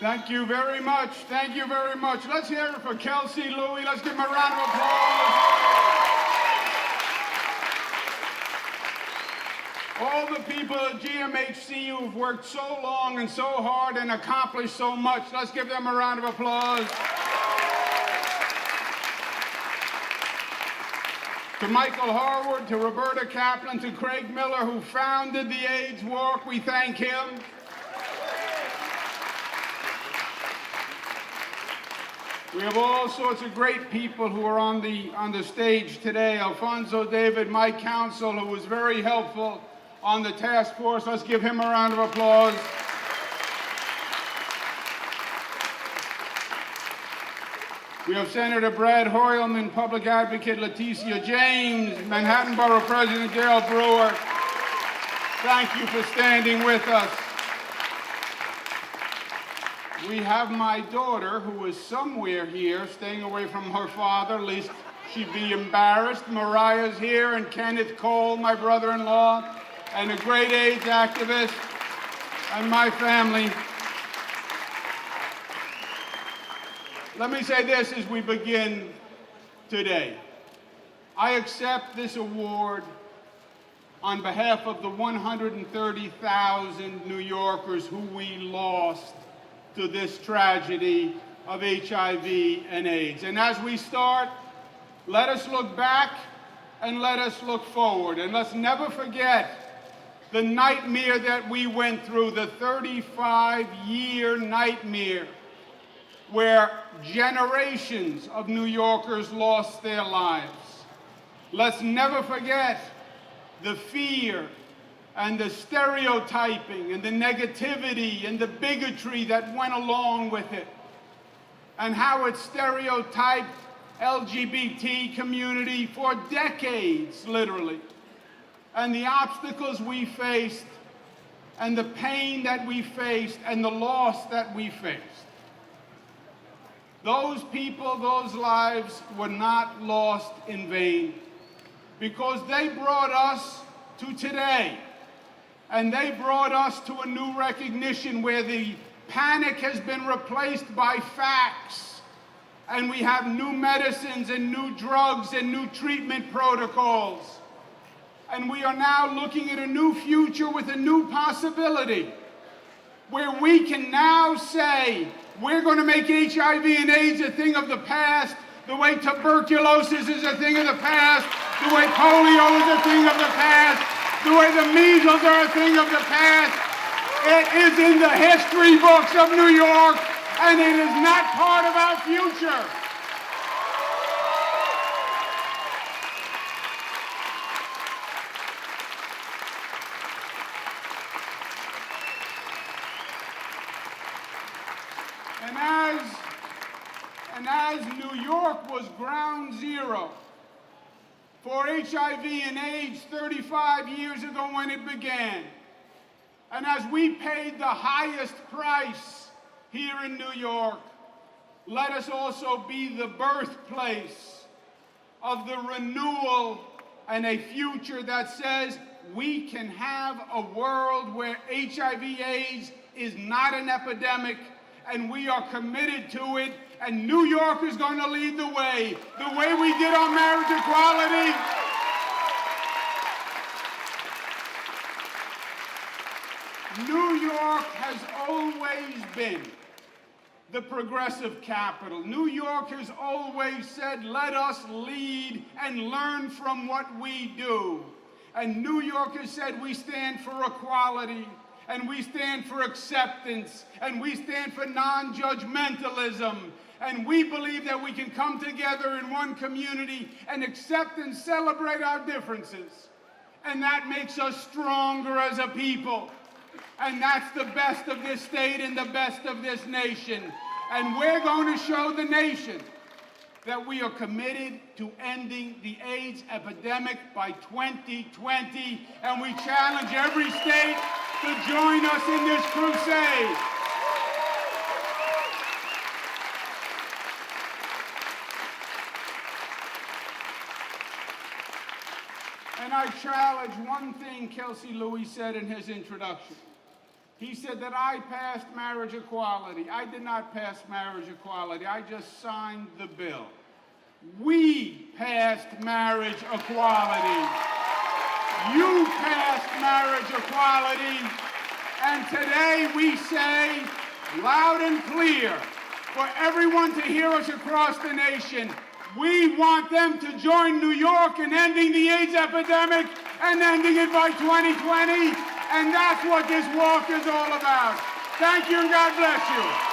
Thank you very much. Thank you very much. Let's hear it for Kelsey Louis. Let's give him a round of applause. All the people at GMHC who have worked so long and so hard and accomplished so much, let's give them a round of applause. To Michael Harwood, to Roberta Kaplan, to Craig Miller, who founded the AIDS Walk, we thank him. We have all sorts of great people who are on the stage today. Alfonso David, my counsel, who was very helpful on the task force. Let's give him a round of applause. We have Senator Brad Hoylman, Public Advocate Leticia James, Manhattan Borough President Gail Brewer. Thank you for standing with us. We have my daughter, who is somewhere here, staying away from her father, lest she'd be embarrassed. Mariah's here, and Kenneth Cole, my brother-in-law, and a great AIDS activist, and my family. Let me say this as we begin today. I accept this award on behalf of the 130,000 New Yorkers who we lost to this tragedy of HIV and AIDS. And as we start, let us look back and let us look forward. And let's never forget the nightmare that we went through, the 35-year nightmare where generations of New Yorkers lost their lives. Let's never forget the fear and the stereotyping and the negativity and the bigotry that went along with it, and how it stereotyped LGBT community for decades, literally, and the obstacles we faced, and the pain that we faced, and the loss that we faced. Those people, those lives were not lost in vain, because they brought us to today. And they brought us to a new recognition where the panic has been replaced by facts. And we have new medicines and new drugs and new treatment protocols. And we are now looking at a new future with a new possibility, where we can now say, we're going to make HIV and AIDS a thing of the past, the way tuberculosis is a thing of the past, the way polio is a thing of the past, the way the measles are a thing of the past. It is in the history books of New York, and it is not part of our future. And as New York was ground zero for HIV and AIDS 35 years ago when it began, and as we paid the highest price here in New York, let us also be the birthplace of the renewal and a future that says we can have a world where HIV/AIDS is not an epidemic, and we are committed to it, and New York is going to lead the way we did on marriage equality. New York has always been the progressive capital. New York has always said, let us lead and learn from what we do. And New York has said, we stand for equality, and we stand for acceptance, and we stand for non-judgmentalism, and we believe that we can come together in one community and accept and celebrate our differences. And that makes us stronger as a people. And that's the best of this state and the best of this nation. And we're going to show the nation that we are committed to ending the AIDS epidemic by 2020, and we challenge every state to join us in this crusade. And I challenge one thing Kelsey Louis said in his introduction. He said that I passed marriage equality. I did not pass marriage equality. I just signed the bill. We passed marriage equality. You passed marriage equality. And today we say loud and clear for everyone to hear us across the nation, we want them to join New York in ending the AIDS epidemic and ending it by 2020. And that's what this walk is all about. Thank you and God bless you.